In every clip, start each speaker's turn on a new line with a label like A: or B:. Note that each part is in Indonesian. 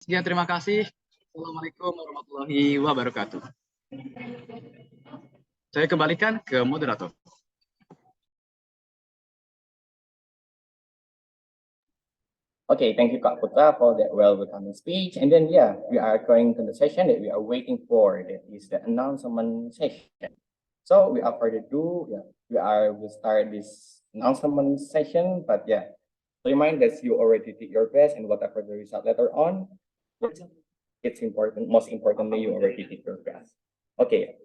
A: Sekian, terima kasih. Assalamualaikum warahmatullahi wabarakatuh. Saya kembalikan ke moderator.
B: Okay, thank you, Kak Putra, for that well-welcoming speech. And then, yeah, we are going to the session that we are waiting for. That is the announcement session. So, without further ado, we'll start this announcement session. But yeah, remind that you already did your best, and whatever the result later on, it's important. Most importantly, you already did your best. Okay.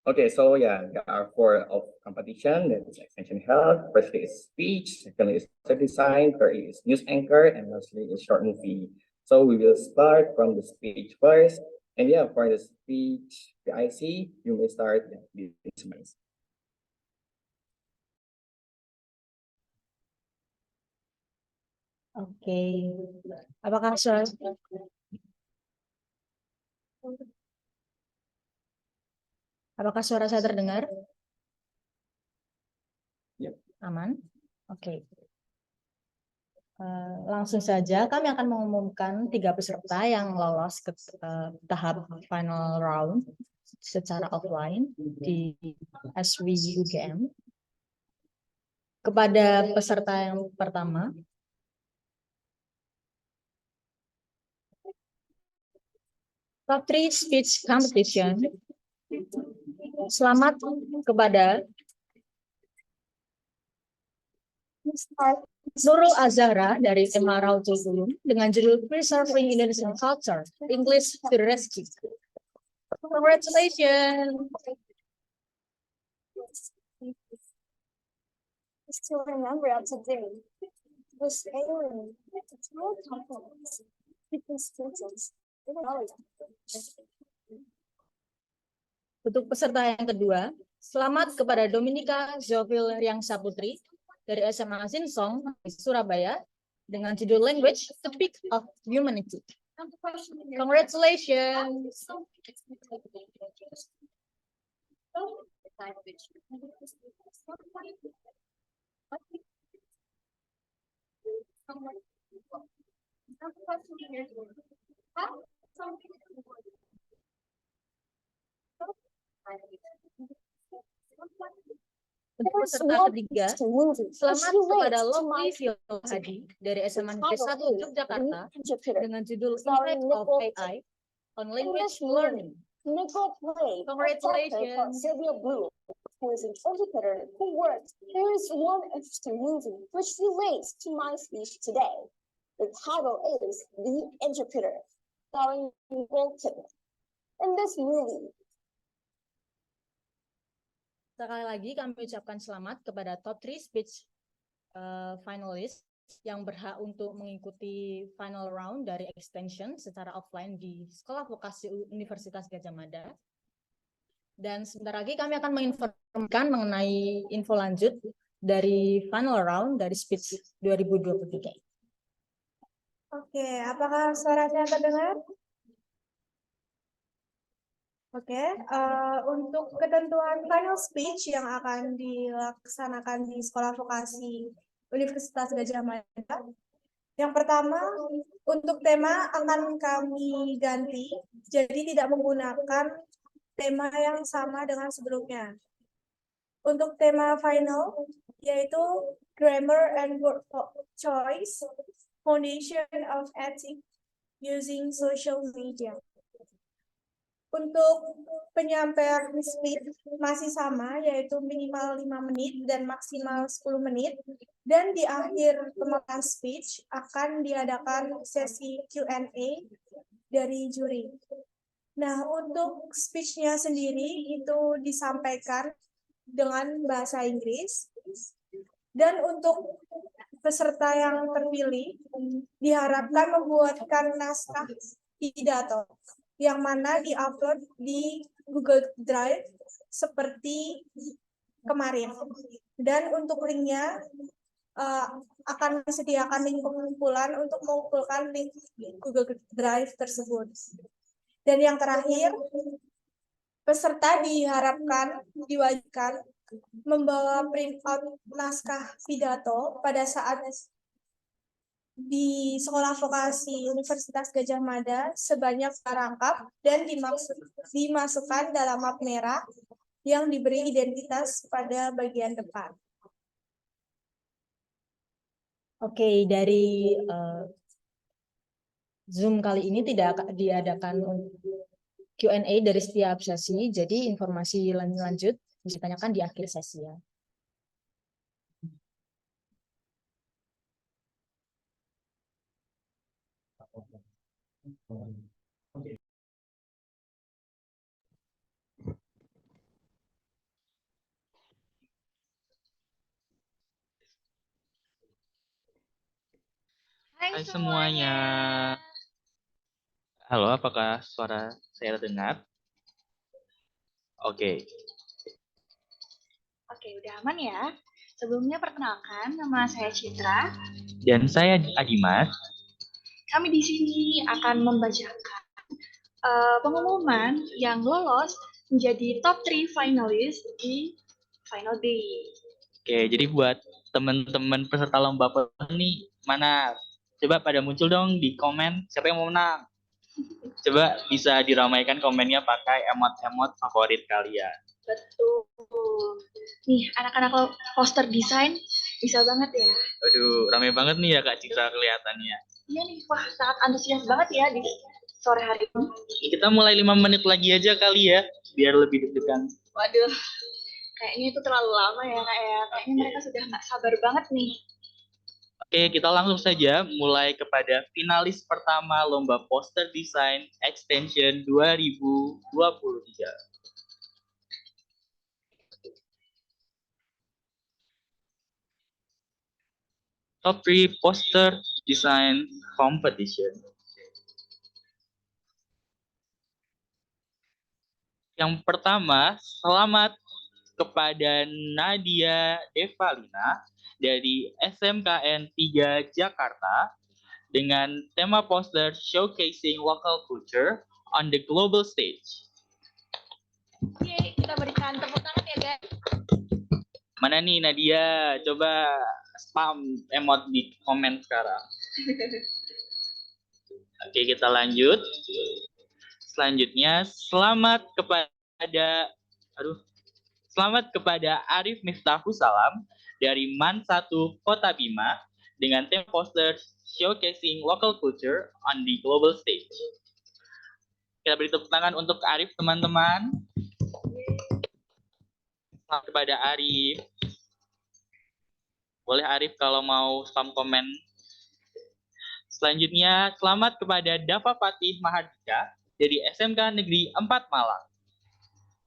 B: Okay, so yeah, there are four of competition. That is extension health. Firstly is speech. Secondly is design. Thirdly is news anchor, and lastly is short movie. So we will start from the speech first. And yeah, for the speech, the IC, you may start the instruments.
C: Oke, apakah suara saya terdengar?
B: Yep.
C: Aman? Oke. Langsung saja kami akan mengumumkan 3 peserta yang lolos ke tahap final round secara offline di SW UGM. Kepada peserta yang pertama, Top 3 Speech Competition. Selamat kepada Nurul Azhara dari Emerald Tulum dengan judul Preserving Indonesian Culture, English to the Rescue. Congratulations.
D: To remember today, was alien, it's more complex, because students,
C: Untuk peserta yang kedua, selamat kepada Dominika Zofil Riang Saputri dari SMA Sinsong Surabaya dengan judul Language, The Peak of Humanity. Congratulations. Untuk peserta ketiga, selamat kepada Lovely Viola Hadi dari SMA Negeri 1 Yogyakarta dengan judul Impact of AI on Language Learning. Congratulations.
D: Sylvia Blue, who is an interpreter who works. There is one interesting movie which relates to my speech today. The title is The Interpreter, starring Nicole Kidman. In this movie,
C: sekali lagi kami ucapkan selamat kepada top 3 speech finalist yang berhak untuk mengikuti final round dari extension secara offline di Sekolah Vokasi Universitas Gadjah Mada. Dan sebentar lagi kami akan menginformasikan mengenai info lanjut dari final round dari speech 2023.
E: Oke, apakah suara saya terdengar? Oke, untuk ketentuan final speech yang akan dilaksanakan di Sekolah Vokasi Universitas Gadjah Mada, yang pertama, untuk tema akan kami ganti, jadi tidak menggunakan tema yang sama dengan sebelumnya. Untuk tema final, yaitu Grammar and Word Choice, Foundation of Ethics Using Social Media. Untuk penyampaian speech masih sama, yaitu minimal 5 menit dan maksimal 10 menit. Dan di akhir pemaparan speech akan diadakan sesi Q&A dari juri. Nah, untuk speech-nya sendiri itu disampaikan dengan bahasa Inggris. Dan untuk peserta yang terpilih diharapkan membuatkan naskah pidato yang mana di-upload di Google Drive seperti kemarin. Dan untuk linknya eh, akan disediakan link pengumpulan untuk mengumpulkan link Google Drive tersebut. Dan yang terakhir, peserta diharapkan diwajibkan membawa printout naskah pidato pada saat di Sekolah Vokasi Universitas Gadjah Mada sebanyak rangkap dan dimasukkan dalam map merah yang diberi identitas pada bagian depan.
C: Oke, dari Zoom kali ini tidak diadakan Q&A dari setiap sesi, jadi informasi lanjut bisa ditanyakan di akhir sesi ya.
F: Hai semuanya. Halo, apakah suara saya terdengar? Oke.
G: Oke, udah aman ya. Sebelumnya perkenalkan, nama saya Citra.
F: Dan saya Adimas.
G: Kami di sini akan membacakan pengumuman yang lolos menjadi top 3 finalis di final day.
F: Oke, jadi buat teman-teman peserta lomba nih, mana? Coba pada muncul dong di komen siapa yang mau menang. Coba bisa diramaikan komennya pakai emot-emot favorit kalian.
G: Betul. Nih, anak-anak poster desain bisa banget ya.
F: Aduh, rame banget nih ya Kak Citra kelihatannya.
G: Iya nih, wah sangat antusias banget ya di sore hari ini.
F: Kita mulai 5 menit lagi aja kali ya, biar lebih deg-degan.
G: Waduh, kayaknya itu terlalu lama ya Kak ya. Kayaknya mereka sudah nggak sabar banget nih.
F: Oke, kita langsung saja mulai kepada finalis pertama Lomba Poster Design Extension 2023. Top 3 Poster Design Competition. Yang pertama, selamat kepada Nadia Devalina dari SMKN 3 Jakarta dengan tema poster Showcasing Local Culture on the Global Stage.
G: Yeay, kita berikan tepuk tangan ya guys.
F: Mana nih Nadia? Coba spam emot di komen sekarang. Oke, kita lanjut. Selanjutnya, selamat kepada Arif Miftahus Salam dari MAN 1 Kota Bima dengan tema poster Showcasing Local Culture on the Global Stage. Kita beri tepuk tangan untuk Arif, teman-teman. Selamat kepada Arif. Boleh Arif kalau mau spam komen. Selanjutnya, selamat kepada Dava Fatih Mahardika dari SMK Negeri 4 Malang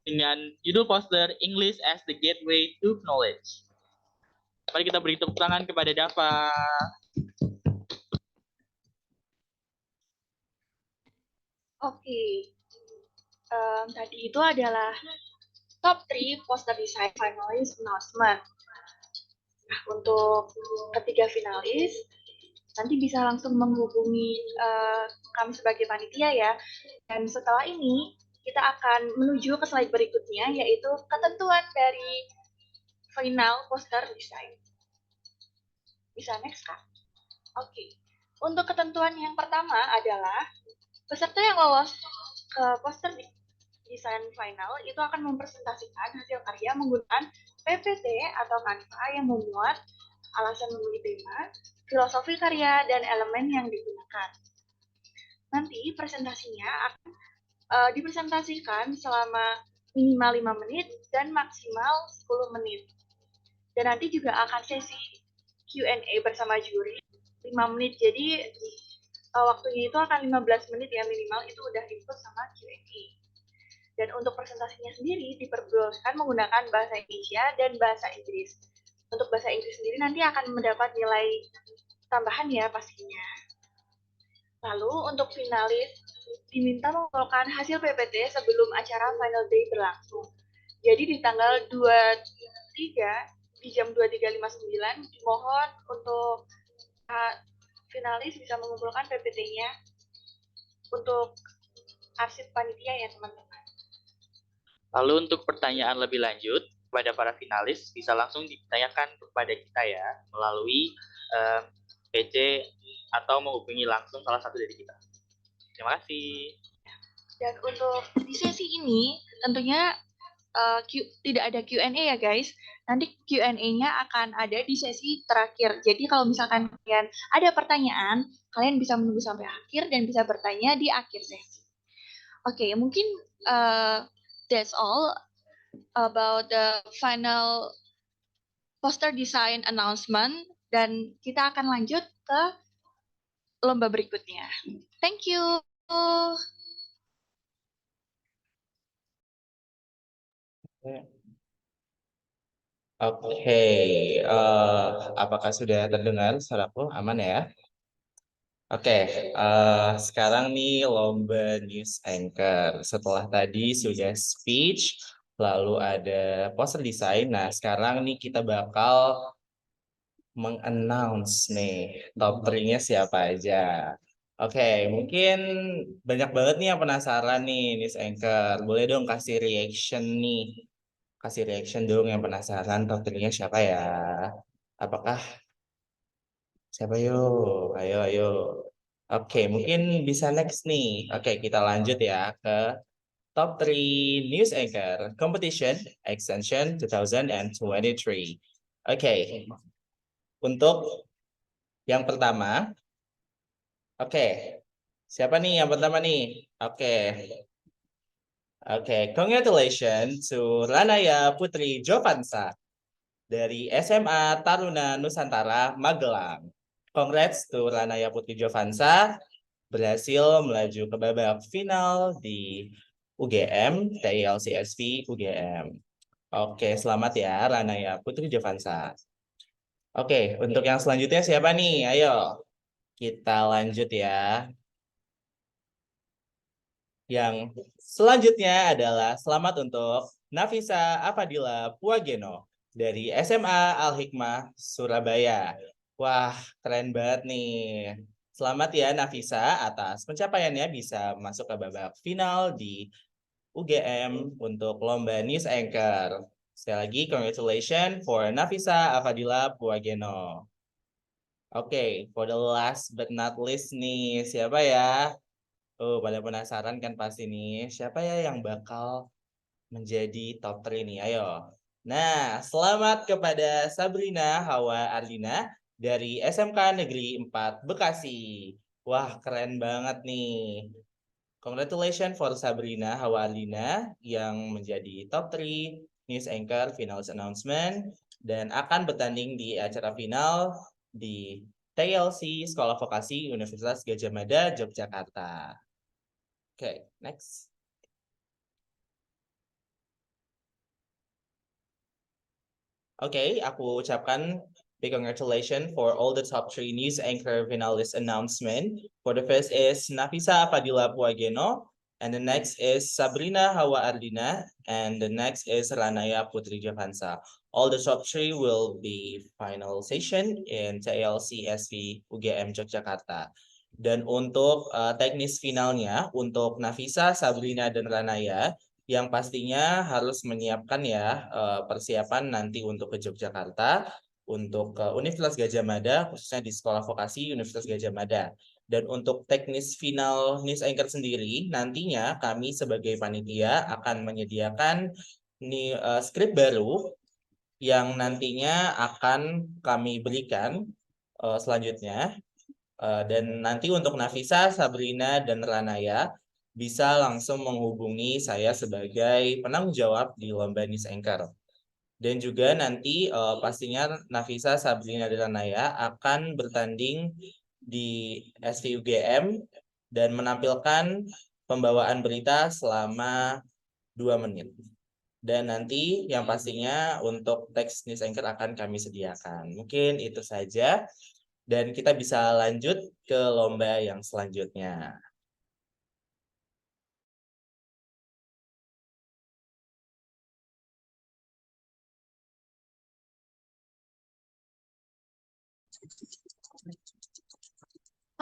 F: dengan judul poster English as the Gateway to Knowledge. Mari kita beri tepuk tangan kepada Dava.
G: Oke, tadi itu adalah top 3 poster design finalis announcement. Nah, untuk ketiga finalis, nanti bisa langsung menghubungi kami sebagai panitia ya. Dan setelah ini, kita akan menuju ke slide berikutnya, yaitu ketentuan dari final poster design. Bisa next, Kak? Oke. Untuk ketentuan yang pertama adalah peserta yang lolos ke poster desain final itu akan mempresentasikan hasil karya menggunakan PPT atau Canva yang memuat alasan memilih tema, filosofi karya, dan elemen yang digunakan. Nanti presentasinya akan dipresentasikan selama minimal 5 menit dan maksimal 10 menit. Dan nanti juga akan sesi Q&A bersama juri 5 menit. Jadi waktunya itu akan 15 menit ya minimal, itu udah diikut sama Q&A. Dan untuk presentasinya sendiri diperbolehkan menggunakan bahasa Indonesia dan bahasa Inggris. Untuk bahasa Inggris sendiri nanti akan mendapat nilai tambahan ya pastinya. Lalu untuk finalis diminta mengumpulkan hasil PPT sebelum acara final day berlangsung. Jadi di tanggal 23 di jam 23.59. Mohon untuk finalis bisa mengumpulkan PPT-nya untuk arsip panitia ya teman-teman.
F: Lalu untuk pertanyaan lebih lanjut kepada para finalis bisa langsung ditanyakan kepada kita ya melalui PC atau menghubungi langsung salah satu dari kita. Terima kasih.
G: Dan untuk di sesi ini tentunya tidak ada Q&A ya guys. Nanti Q&A-nya akan ada di sesi terakhir. Jadi kalau misalkan kalian ada pertanyaan, kalian bisa menunggu sampai akhir dan bisa bertanya di akhir sesi. Oke, mungkin that's all about the final poster design announcement dan kita akan lanjut ke lomba berikutnya. Thank you.
B: Oke, apakah sudah terdengar suaraku? Aman ya? Oke, sekarang nih lomba news anchor. Setelah tadi sudah speech, lalu ada poster design. Nah, sekarang nih kita bakal meng-announce nih top 3-nya siapa aja. Oke, mungkin banyak banget nih yang penasaran nih news anchor. Boleh dong kasih reaction nih. Kasih reaction dong yang penasaran top 3-nya siapa ya? Apakah siapa yuk? Ayo, ayo. Oke, mungkin bisa next nih. Oke, kita lanjut ya ke top 3 news anchor competition extension 2023. Oke, untuk yang pertama, oke, siapa nih yang pertama nih? Oke, oke, congratulations to Ranaya Putri Jovansa dari SMA Taruna Nusantara Magelang. Congrats to Ranaya Putri Jovansa berhasil melaju ke babak final di UGM, TILCSV UGM. Oke, selamat ya Ranaya Putri Jovansa. Oke, untuk yang selanjutnya siapa nih? Ayo, kita lanjut ya. Yang selanjutnya adalah selamat untuk Nafisa Afadila Puageno dari SMA Al-Hikmah Surabaya. Wah, keren banget nih. Selamat ya Nafisa atas pencapaiannya bisa masuk ke babak final di UGM untuk lomba News Anchor. Sekali lagi, congratulations for Nafisa Afadila Puageno. Oke, for the last but not least nih, siapa ya? Oh, pada penasaran kan pasti nih, siapa ya yang bakal menjadi top 3 nih? Ayo. Nah, selamat kepada Sabrina Hawa Arlina dari SMK Negeri 4 Bekasi. Wah, keren banget nih. Congratulations for Sabrina Hawa Arlina yang menjadi top 3 news anchor finals announcement dan akan bertanding di acara final di TLC Sekolah Vokasi Universitas Gadjah Mada, Yogyakarta. Oke, next. Oke, aku ucapkan big congratulations for all the top 3 news anchor finalist announcement. For the first is Nafisa Fadila Puageno, and the next is Sabrina Hawa Ardina, and the next is Ranaya Putri Javansa. All the top 3 will be final session in TLCSV UGM Yogyakarta. Dan untuk teknis finalnya, untuk Nafisa, Sabrina, dan Ranaya, yang pastinya harus menyiapkan ya persiapan nanti untuk ke Yogyakarta, untuk ke Universitas Gadjah Mada, khususnya di Sekolah Vokasi Universitas Gadjah Mada. Dan untuk teknis final news anchor sendiri, nantinya kami sebagai panitia akan menyediakan skrip baru yang nantinya akan kami berikan selanjutnya. Dan nanti untuk Nafisa, Sabrina, dan Ranaya bisa langsung menghubungi saya sebagai penanggung jawab di lomba News Anchor. Dan juga nanti pastinya Nafisa, Sabrina, dan Ranaya akan bertanding di SVUGM dan menampilkan pembawaan berita selama 2 menit. Dan nanti yang pastinya untuk teks News Anchor akan kami sediakan. Mungkin itu saja. Dan kita bisa lanjut ke lomba yang selanjutnya.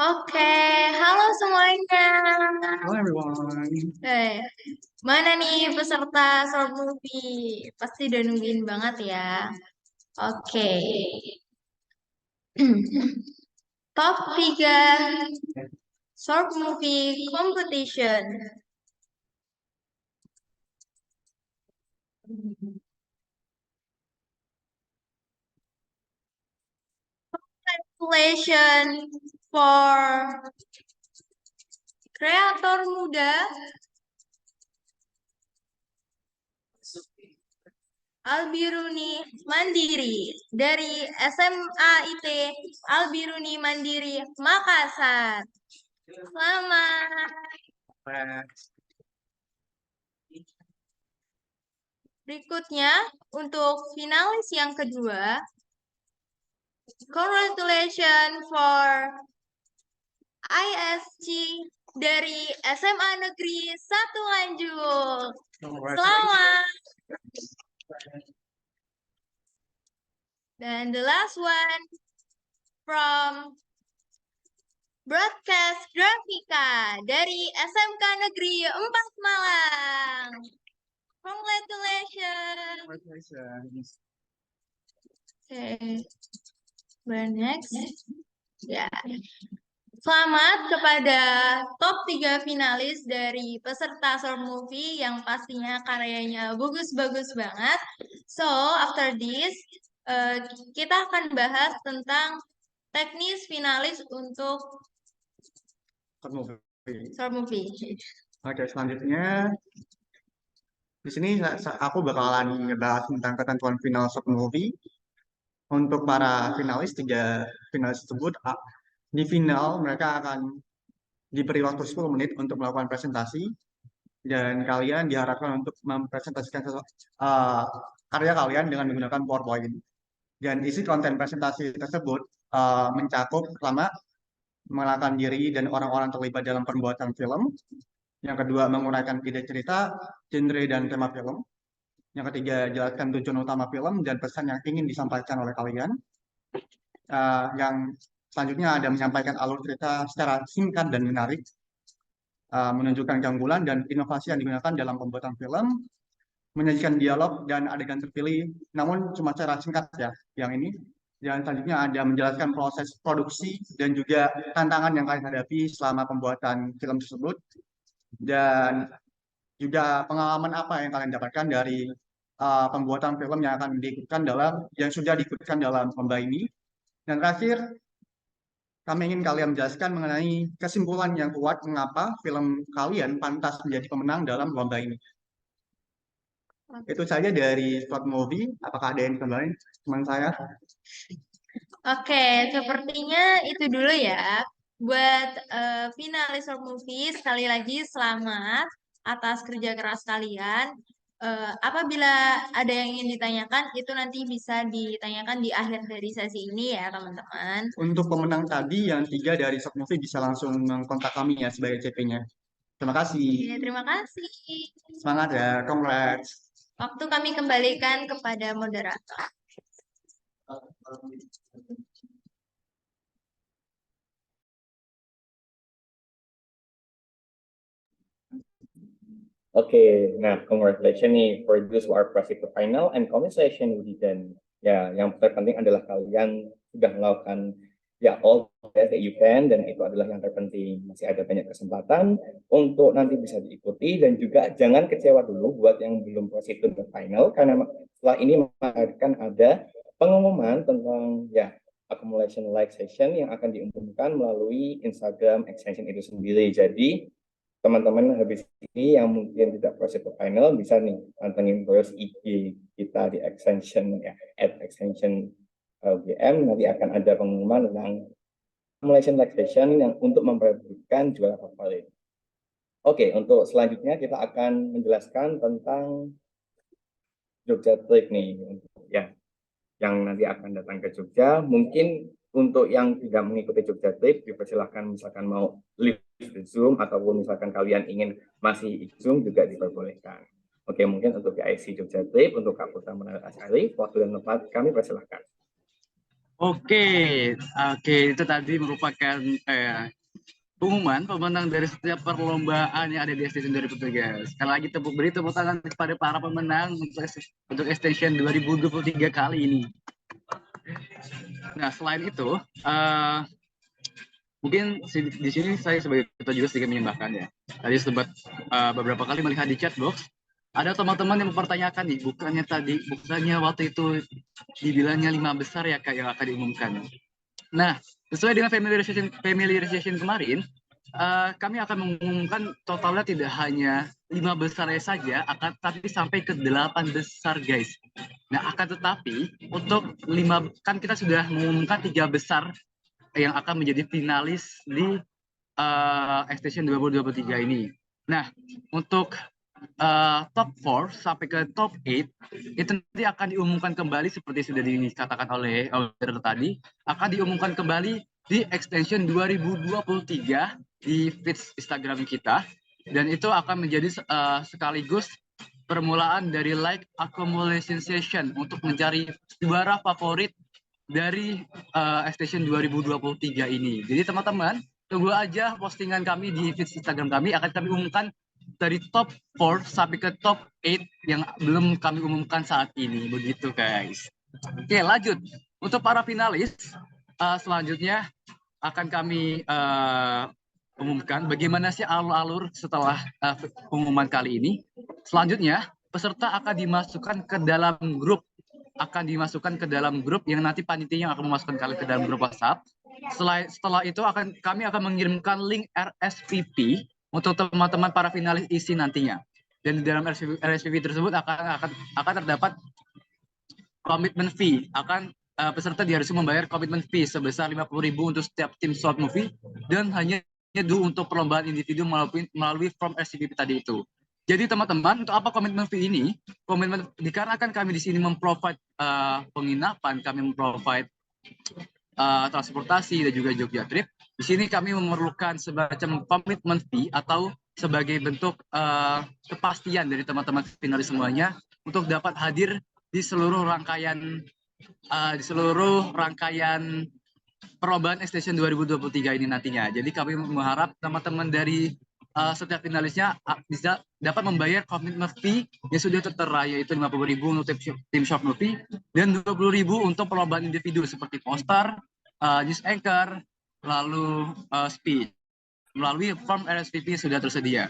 H: Oke, halo semuanya.
A: Hello everyone.
H: Mana nih peserta short movie? Pasti udah nungguin banget ya. Oke. Top 3 short movie competition. Congratulations for kreator muda Albiruni Mandiri dari SMA IT Albiruni Mandiri Makassar. Selamat. Berikutnya untuk finalis yang kedua, congratulations for ISC dari SMA Negeri 1 Nganjuk. Selamat. Dan the last one from Broadcast Grafika dari SMK Negeri 4 Malang. Congratulations. Okay. Next. Ya. Selamat kepada top 3 finalis dari peserta short movie yang pastinya karyanya bagus-bagus banget. So, after this, kita akan bahas tentang teknis finalis untuk short movie.
A: Oke, selanjutnya di sini aku bakalan ngebahas tentang ketentuan final short movie. Untuk para finalis, 3 finalis tersebut, di final mereka akan diberi waktu 10 menit untuk melakukan presentasi, dan kalian diharapkan untuk mempresentasikan karya kalian dengan menggunakan PowerPoint. Dan isi konten presentasi tersebut mencakup pertama, mengenalkan diri dan orang-orang terlibat dalam pembuatan film. Yang kedua, menguraikan ide cerita, genre, dan tema film. Yang ketiga, jelaskan tujuan utama film dan pesan yang ingin disampaikan oleh kalian. Yang selanjutnya ada menyampaikan alur cerita secara singkat dan menarik, menunjukkan keunggulan dan inovasi yang digunakan dalam pembuatan film, menyajikan dialog dan adegan terpilih, namun cuma secara singkat ya, yang ini. Dan selanjutnya ada menjelaskan proses produksi dan juga tantangan yang kalian hadapi selama pembuatan film tersebut, dan juga pengalaman apa yang kalian dapatkan dari pembuatan film yang sudah diikutkan dalam lomba ini. Dan terakhir, kami ingin kalian menjelaskan mengenai kesimpulan yang kuat mengapa film kalian pantas menjadi pemenang dalam lomba ini. Itu saja dari short movie. Apakah ada yang tambahin teman saya?
H: Oke, sepertinya itu dulu ya. Buat finalis short movie, sekali lagi selamat atas kerja keras kalian. Apabila ada yang ingin ditanyakan, itu nanti bisa ditanyakan di akhir dari sesi ini ya, teman-teman.
A: Untuk pemenang tadi, yang 3 dari short movie bisa langsung mengkontak kami ya sebagai CP-nya. Terima kasih.
H: Oke, terima kasih.
A: Semangat ya, congrats.
H: Waktu kami kembalikan kepada moderator.
B: Oke, nah congratulations nih for those who are proceed to final and conversation with them. Ya, yang terpenting adalah kalian sudah melakukan ya all that you can, dan itu adalah yang terpenting. Masih ada banyak kesempatan untuk nanti bisa diikuti, dan juga jangan kecewa dulu buat yang belum proceed to the final, karena setelah ini akan ada pengumuman tentang ya accumulation like session yang akan diumumkan melalui Instagram extension itu sendiri. Jadi teman-teman habis ini yang mungkin tidak proceed to final bisa nih pantengin terus IG kita di extension ya @extension LGM. Nanti akan ada pengumuman tentang accumulation like session yang untuk memperebutkan juara favorit. Oke, untuk selanjutnya kita akan menjelaskan tentang Jogja Trip nih, untuk ya yang nanti akan datang ke Jogja. Mungkin untuk yang tidak mengikuti Jogja Trip, dipersilahkan misalkan mau live Zoom, ataupun misalkan kalian ingin masih Zoom juga diperbolehkan. Oke, mungkin untuk PIC Jogja Trip, untuk Kak Putra Menara Asari, waktu dan tempat kami persilahkan.
I: Oke, oke, itu tadi merupakan pengumuman pemenang dari setiap perlombaan yang ada di Extension 2023. Sekali lagi beri tepuk tangan kepada para pemenang untuk Extension 2023 kali ini. Nah, selain itu, mungkin di sini saya sebagai ketua juga sedikit menambahkan ya. Tadi sempat beberapa kali melihat di chat box, ada teman-teman yang mempertanyakan nih, bukannya waktu itu dibilangnya 5 besar ya Kak yang akan diumumkan. Nah, sesuai dengan familiarization kemarin, kami akan mengumumkan totalnya tidak hanya 5 besar saja, tapi sampai ke 8 besar guys. Nah, akan tetapi untuk 5 kan kita sudah mengumumkan 3 besar yang akan menjadi finalis di Extension 2023 ini. Nah, untuk top 4 sampai ke top 8 itu nanti akan diumumkan kembali seperti sudah dikatakan oleh tadi, akan diumumkan kembali di Extension 2023 di feeds Instagram kita, dan itu akan menjadi sekaligus permulaan dari like accumulation session untuk mencari juara favorit dari Extension 2023 ini. Jadi teman-teman, tunggu aja postingan kami di feed Instagram kami, akan kami umumkan dari top 4 sampai ke top 8 yang belum kami umumkan saat ini. Begitu guys. Oke, lanjut. Untuk para finalis, selanjutnya akan kami umumkan bagaimana sih alur-alur setelah pengumuman kali ini. Selanjutnya, peserta akan dimasukkan ke dalam grup yang nanti panitia yang akan memasukkan kalian ke dalam grup WhatsApp. Setelah itu kami akan mengirimkan link RSVP untuk teman-teman para finalis isi nantinya. Dan di dalam RSVP tersebut akan terdapat komitmen fee. Peserta diharuskan membayar komitmen fee sebesar 50.000 untuk setiap tim short movie dan hanya due untuk perlombaan individu melalui form RSVP tadi itu. Jadi teman-teman, untuk apa komitmen fee ini? Komitmen dikarenakan kami di sini memprovide penginapan, kami memprovide transportasi dan juga Jogja Trip. Di sini kami memerlukan semacam komitmen fee atau sebagai bentuk kepastian dari teman-teman finalis semuanya untuk dapat hadir di seluruh rangkaian perlombaan Extension 2023 ini nantinya. Jadi kami mengharap teman-teman dari setiap finalisnya bisa dapat membayar komitmen fee yang sudah tertera, yaitu 50.000 untuk tim short movie dan 20.000 untuk perlombaan individu seperti poster, news anchor, lalu speech melalui form RSVP yang sudah tersedia.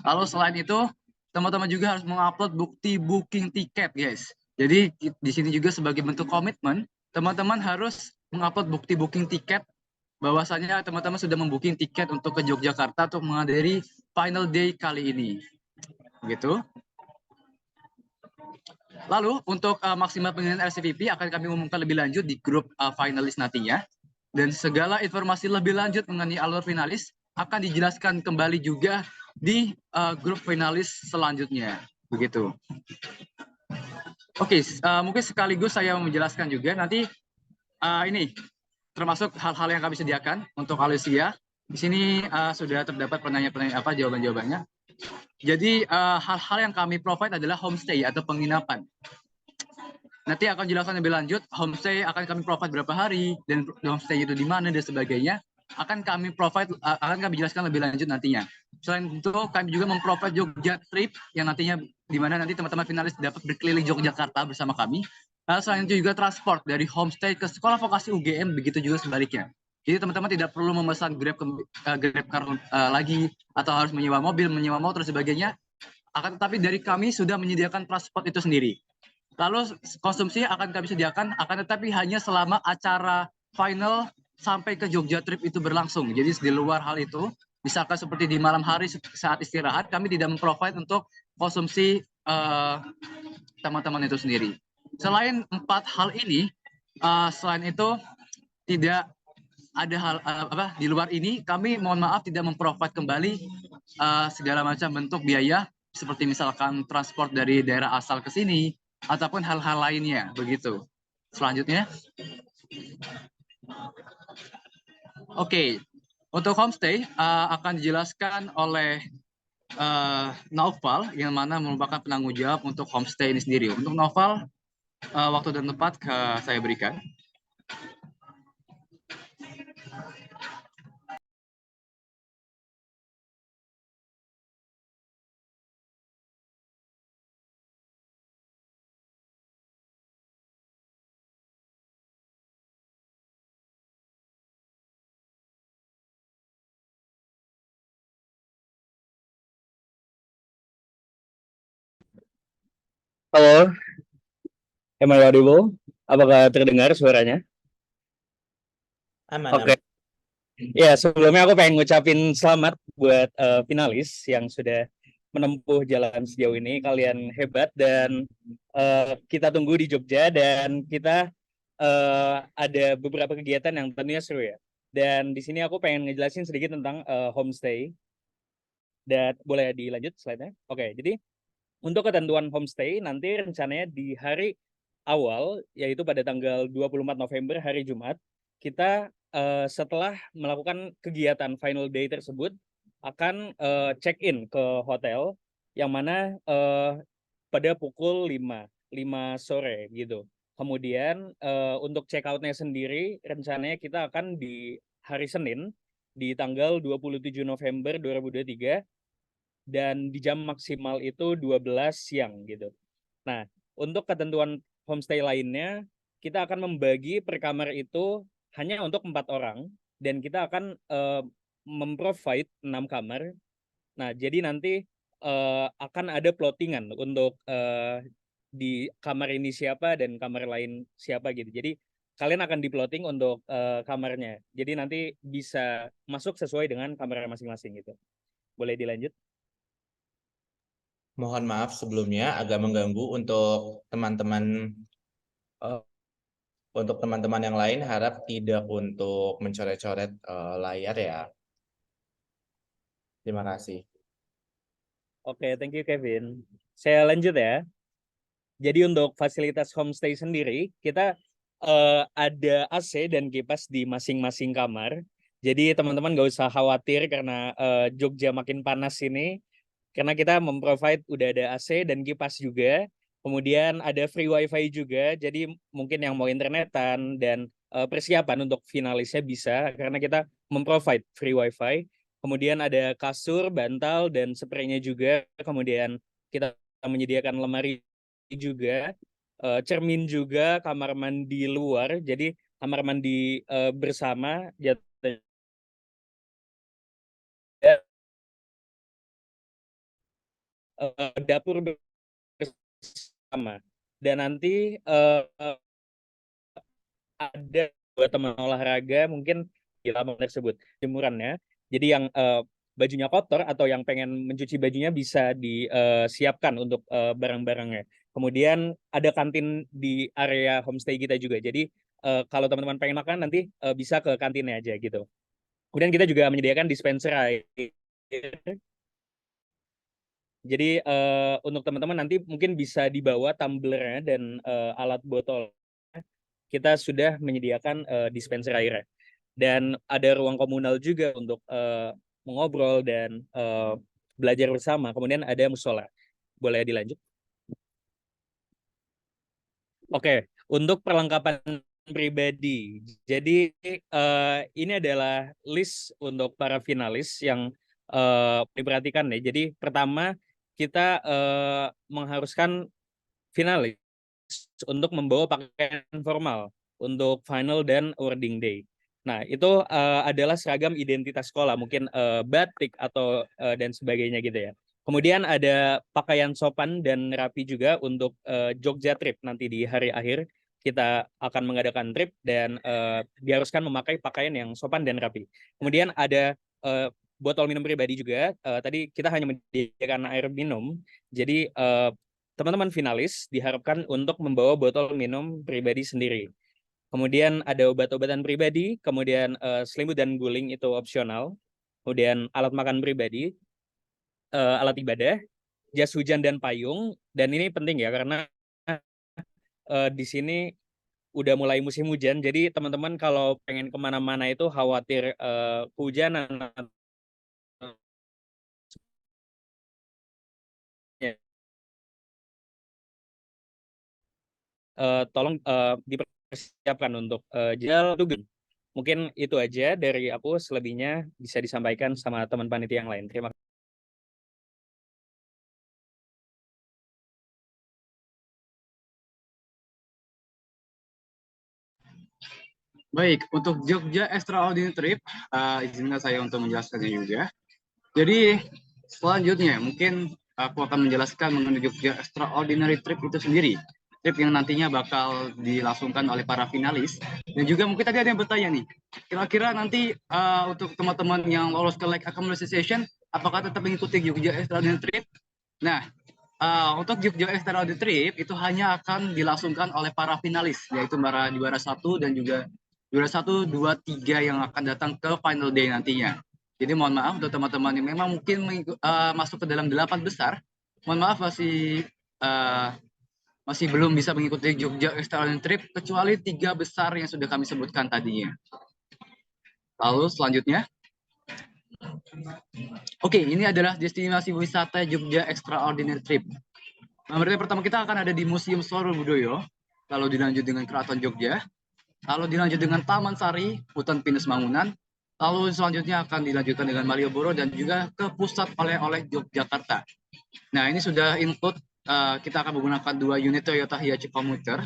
I: Lalu selain itu, teman-teman juga harus mengupload bukti booking tiket, guys. Jadi di sini juga sebagai bentuk komitmen, teman-teman harus mengupload bukti booking tiket bahwasanya teman-teman sudah membooking tiket untuk ke Yogyakarta untuk menghadiri final day kali ini. Gitu. Lalu untuk maksimal pengiriman RSVP akan kami umumkan lebih lanjut di grup finalis nantinya. Dan segala informasi lebih lanjut mengenai alur finalis akan dijelaskan kembali juga di grup finalis selanjutnya. Begitu. Oke, mungkin sekaligus saya menjelaskan juga nanti ini termasuk hal-hal yang kami sediakan untuk Alicia. Di sini sudah terdapat pertanyaan-pertanyaan jawaban-jawabannya. Jadi hal-hal yang kami provide adalah homestay atau penginapan. Nanti akan jelaskan lebih lanjut, homestay akan kami provide berapa hari, dan homestay itu di mana dan sebagainya. Akan kami jelaskan lebih lanjut nantinya. Selain itu, kami juga memprovide Jogja Trip yang nantinya di mana nanti teman-teman finalis dapat berkeliling Yogyakarta bersama kami. Selain itu juga transport dari homestay ke sekolah vokasi UGM, begitu juga sebaliknya. Jadi teman-teman tidak perlu memesan Grab car lagi atau harus menyewa mobil, menyewa motor dan sebagainya. Akan tetapi dari kami sudah menyediakan transport itu sendiri. Lalu konsumsi akan kami sediakan, akan tetapi hanya selama acara final sampai ke Jogja Trip itu berlangsung. Jadi di luar hal itu, misalkan seperti di malam hari saat istirahat, kami tidak memprovide untuk konsumsi teman-teman itu sendiri. Selain 4 hal ini, selain itu tidak ada hal di luar ini, kami mohon maaf tidak memprovide kembali segala macam bentuk biaya seperti misalkan transport dari daerah asal ke sini ataupun hal-hal lainnya begitu. Selanjutnya, oke, untuk homestay akan dijelaskan oleh Naufal yang mana merupakan penanggung jawab untuk homestay ini sendiri. Untuk Naufal, waktu dan tempat saya berikan.
J: Halo, am I audible? Apakah terdengar suaranya?
K: Aman,
J: Oke. Ya, sebelumnya aku pengen ngucapin selamat buat finalis yang sudah menempuh jalan sejauh ini. Kalian hebat dan kita tunggu di Jogja dan kita ada beberapa kegiatan yang tentunya seru ya. Dan di sini aku pengen ngejelasin sedikit tentang homestay. Dan boleh dilanjut slide-nya? Oke, jadi untuk ketentuan homestay nanti rencananya di hari awal yaitu pada tanggal 24 November hari Jumat kita setelah melakukan kegiatan final day tersebut akan check-in ke hotel yang mana pada pukul 5 sore gitu. Kemudian untuk check out-nya sendiri rencananya kita akan di hari Senin di tanggal 27 November 2023 dan di jam maksimal itu 12 siang gitu. Nah, untuk ketentuan homestay lainnya, kita akan membagi per kamar itu hanya untuk 4 orang dan kita akan memprovide 6 kamar. Nah, jadi nanti akan ada plottingan untuk di kamar ini siapa dan kamar lain siapa gitu. Jadi kalian akan diplotting untuk kamarnya. Jadi nanti bisa masuk sesuai dengan kamar masing-masing gitu. Boleh dilanjut?
K: Mohon maaf sebelumnya agak mengganggu untuk teman-teman yang lain, harap tidak untuk mencoret-coret layar ya. Terima kasih.
J: Oke, thank you Kevin. Saya lanjut ya. Jadi untuk fasilitas homestay sendiri, kita ada AC dan kipas di masing-masing kamar. Jadi teman-teman nggak usah khawatir karena Jogja makin panas ini, karena kita memprovide udah ada AC dan kipas juga. Kemudian ada free wifi juga, jadi mungkin yang mau internetan dan persiapan untuk finalisnya bisa, karena kita memprovide free wifi. Kemudian ada kasur, bantal, dan spraynya juga. Kemudian kita menyediakan lemari juga, cermin juga, kamar mandi luar. Jadi kamar mandi bersama, jatuhnya dapur bersama. Dan nanti ada buat teman olahraga mungkin di lapangan tersebut jemurannya. Jadi yang bajunya kotor atau yang pengen mencuci bajunya bisa disiapkan untuk barang-barangnya. Kemudian ada kantin di area homestay kita juga. Jadi kalau teman-teman pengen makan nanti bisa ke kantinnya aja gitu. Kemudian kita juga menyediakan dispenser air. Jadi untuk teman-teman nanti mungkin bisa dibawa tumblernya dan alat botol. Kita sudah menyediakan dispenser air dan ada ruang komunal juga untuk mengobrol dan belajar bersama. Kemudian ada musola. Boleh dilanjut? Oke, untuk perlengkapan pribadi. Jadi ini adalah list untuk para finalis yang diperhatikan ya. Jadi pertama kita mengharuskan finalis untuk membawa pakaian formal untuk final dan awarding day. Nah, itu adalah seragam identitas sekolah, mungkin batik atau dan sebagainya gitu ya. Kemudian ada pakaian sopan dan rapi juga untuk Jogja trip nanti di hari akhir. Kita akan mengadakan trip dan diharuskan memakai pakaian yang sopan dan rapi. Kemudian ada botol minum pribadi juga. Tadi kita hanya menyediakan air minum. Jadi teman-teman finalis diharapkan untuk membawa botol minum pribadi sendiri. Kemudian ada obat-obatan pribadi, kemudian selimut dan guling itu opsional. Kemudian alat makan pribadi, alat ibadah, jas hujan dan payung. Dan ini penting ya karena di sini udah mulai musim hujan. Jadi teman-teman kalau pengen kemana-mana itu khawatir kehujanan. Tolong dipersiapkan untuk gel. Mungkin itu aja dari aku, selebihnya bisa disampaikan sama teman panitia yang lain. Terima kasih.
I: Baik, untuk Jogja Extraordinary Trip, izinkan saya untuk menjelaskannya juga. Jadi, selanjutnya mungkin aku akan menjelaskan mengenai Jogja Extraordinary Trip itu sendiri. Trip yang nantinya bakal dilangsungkan oleh para finalis. Dan juga mungkin tadi ada yang bertanya nih, kira-kira nanti untuk teman-teman yang lolos ke Lake Accommodations Session, apakah tetap mengikuti Jogja Extraordinary Trip? Nah, untuk Jogja Extraordinary Trip itu hanya akan dilangsungkan oleh para finalis, yaitu para juara 1 dan juga juara 1, 2, 3 yang akan datang ke final day nantinya. Jadi mohon maaf untuk teman-teman yang memang mungkin masuk ke dalam 8 besar, mohon maaf masih belum bisa mengikuti Jogja Extraordinary Trip kecuali 3 besar yang sudah kami sebutkan tadinya. Lalu selanjutnya, oke, ini adalah destinasi wisata Jogja Extraordinary Trip. Berarti pertama kita akan ada di Museum Sorobudoyo, lalu dilanjut dengan Keraton Jogja, lalu dilanjut dengan Taman Sari, Hutan Pinus Mangunan, lalu selanjutnya akan dilanjutkan dengan Malioboro dan juga ke pusat oleh-oleh Yogyakarta. Nah, ini sudah include, kita akan menggunakan 2 unit Toyota Hiace Commuter,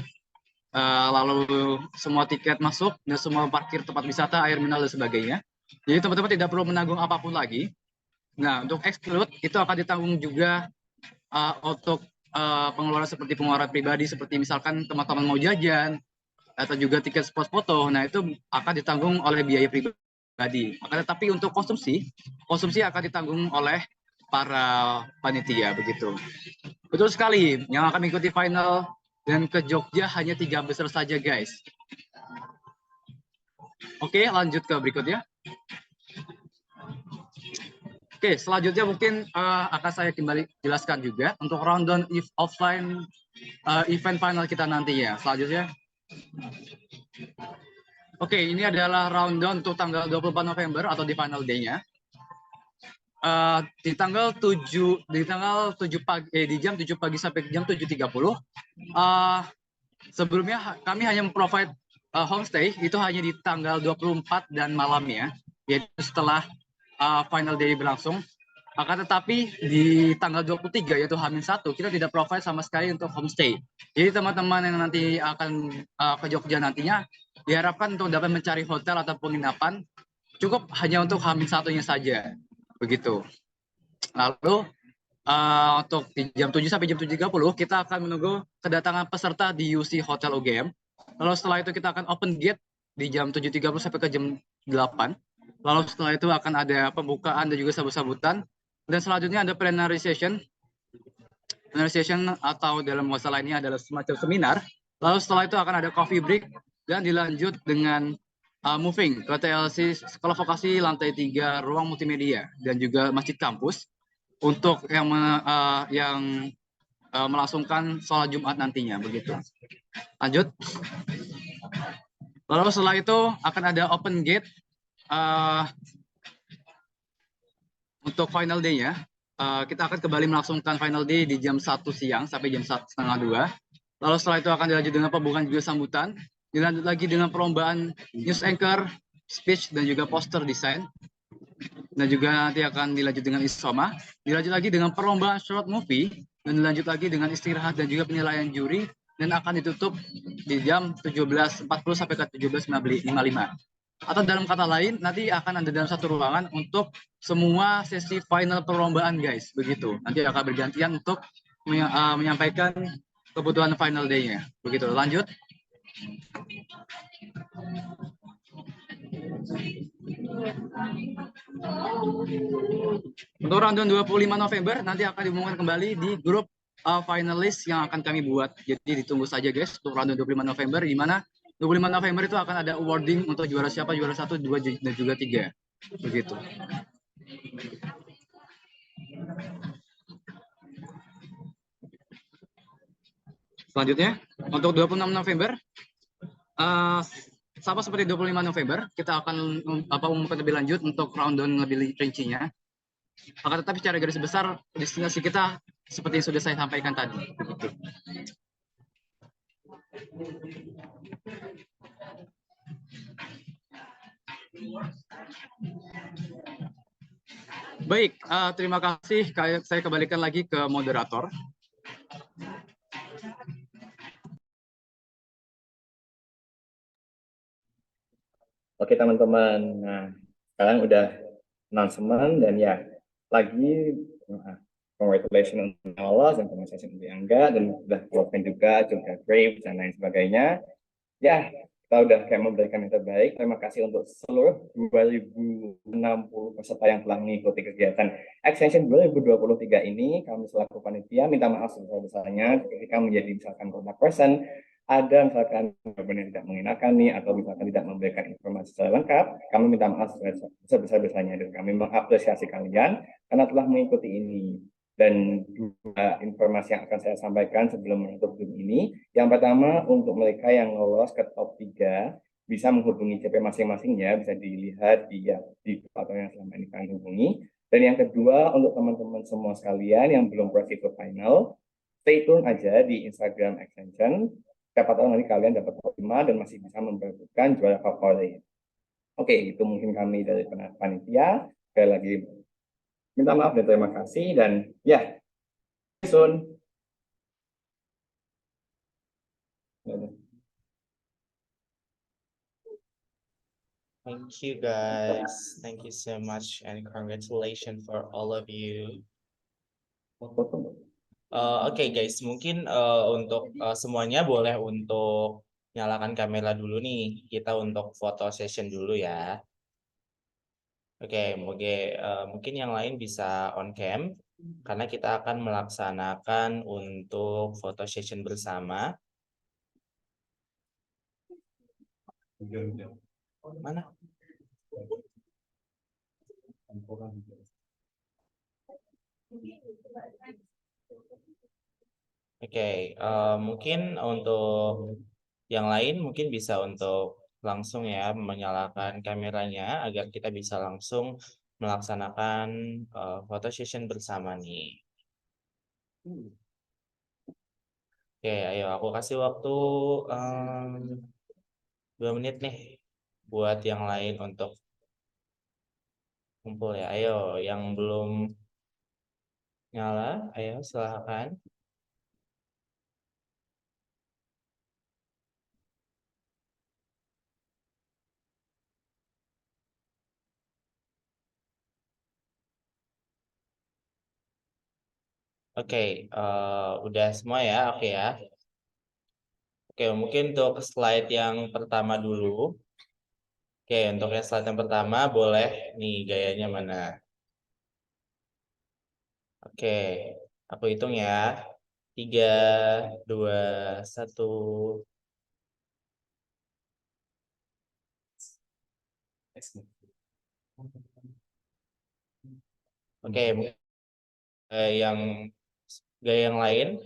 I: lalu semua tiket masuk dan semua parkir tempat wisata, air mineral dan sebagainya. Jadi teman-teman tidak perlu menanggung apapun lagi. Nah, untuk exclude itu akan ditanggung juga untuk pengeluaran seperti pengeluaran pribadi, seperti misalkan teman-teman mau jajan atau juga tiket spot foto. Nah, itu akan ditanggung oleh biaya pribadi. Akan tetapi untuk konsumsi akan ditanggung oleh para panitia begitu. Betul sekali, yang akan mengikuti final dan ke Jogja hanya 3 besar saja, guys. Oke, lanjut ke berikutnya. Oke, selanjutnya mungkin akan saya kembali jelaskan juga untuk rundown offline event final kita nantinya. Selanjutnya. Oke, ini adalah rundown untuk tanggal 24 November atau di final day-nya. Di tanggal 7 pagi, di jam 7 pagi sampai jam 7.30. Sebelumnya kami hanya memprovide homestay itu hanya di tanggal 24 dan malamnya, yaitu setelah final day berlangsung. Akan tetapi di tanggal 23 yaitu H-1 kita tidak provide sama sekali untuk homestay. Jadi teman-teman yang nanti akan ke Jogja nantinya diharapkan untuk dapat mencari hotel atau penginapan cukup hanya untuk H-1-nya saja. Begitu. Lalu untuk di jam 7 sampai jam 7.30 kita akan menunggu kedatangan peserta di UC Hotel UGM. Lalu setelah itu kita akan open gate di jam 7.30 sampai ke jam 8. Lalu setelah itu akan ada pembukaan dan juga sambut-sambutan. Dan selanjutnya ada plenary session. Plenary session atau dalam bahasa lainnya adalah semacam seminar. Lalu setelah itu akan ada coffee break dan dilanjut dengan moving ke TLC Sekolah Vokasi lantai 3 ruang multimedia dan juga masjid kampus untuk yang melangsungkan sholat Jumat nantinya begitu. Lanjut. Lalu setelah itu akan ada open gate untuk final day-nya. Kita akan kembali melangsungkan final day di jam 1 siang sampai jam 1:30. Lalu setelah itu akan dilanjut dengan pembukaan juga sambutan. Dilanjut lagi dengan perlombaan news anchor, speech, dan juga poster desain. Dan juga nanti akan dilanjut dengan isoma. Dilanjut lagi dengan perlombaan short movie. Dan dilanjut lagi dengan istirahat dan juga penilaian juri. Dan akan ditutup di jam 17.40 sampai ke 17.55. Atau dalam kata lain, nanti akan ada dalam satu ruangan untuk semua sesi final perlombaan, guys. Begitu. Nanti akan bergantian untuk menyampaikan kebutuhan final day-nya. Begitu. Lanjut. Untuk rundown 25 November nanti akan diumumkan kembali di grup finalis yang akan kami buat. Jadi ditunggu saja, guys, untuk rundown 25 November, di mana 25 November itu akan ada awarding untuk juara siapa, juara 1, 2, dan juga 3. Begitu. Selanjutnya, untuk 26 November, sama seperti 25 November, kita akan umumkan lebih lanjut untuk rundown lebih rincinya. Akan tetapi secara garis besar, destinasi kita seperti yang sudah saya sampaikan tadi. Begitu. Baik, terima kasih. Saya kembalikan lagi ke moderator.
B: Oke teman-teman, nah sekarang udah announcement dan ya lagi congratulations untuk yang lolos dan congratulations untuk yang enggak dan udah closing juga Brave dan lain sebagainya. Ya, kita udah kayak memberikan yang terbaik. Terima kasih untuk seluruh 2060 peserta yang telah mengikuti kegiatan Extension 2023 ini. Kami selaku panitia minta maaf sebesar-besarnya ketika menjadi misalkan kontak person, ada misalkan jawaban yang tidak mengenakan nih, atau misalkan tidak memberikan informasi secara lengkap, kami minta maaf sebesar-besarnya dan kami mengapresiasi kalian karena telah mengikuti ini. Dan dua informasi yang akan saya sampaikan sebelum menutup Zoom ini. Yang pertama, untuk mereka yang lolos ke top 3, bisa menghubungi CP masing-masingnya, bisa dilihat di atau yang selama ini kalian hubungi. Dan yang kedua, untuk teman-teman semua sekalian yang belum proceed ke final, stay tune aja di Instagram Extension. Siapa tahu nanti kalian dapat top 5 dan masih bisa memperebutkan juara favorit. Oke, itu mungkin kami dari panitia. Sekali lagi, minta maaf dan terima kasih dan ya, soon.
K: Thank you guys. Thank you so much and congratulations for all of you. Oke guys, mungkin untuk semuanya boleh untuk nyalakan kamera dulu nih. Kita untuk foto session dulu ya. Oke, mungkin yang lain bisa on cam karena kita akan melaksanakan untuk foto session bersama. Mana? Oke, mungkin untuk yang lain mungkin bisa untuk langsung ya menyalakan kameranya agar kita bisa langsung melaksanakan foto session bersama nih. Oke, ayo aku kasih waktu 2 menit nih buat yang lain untuk kumpul ya. Ayo, yang belum nyala, ayo silahkan. Oke, udah semua ya, oke ya. Oke, mungkin untuk slide yang pertama dulu. Oke, untuk yang slide yang pertama boleh nih gayanya mana? Oke, aku hitung ya. 3, 2, 1. Oke, yang gaya yang lain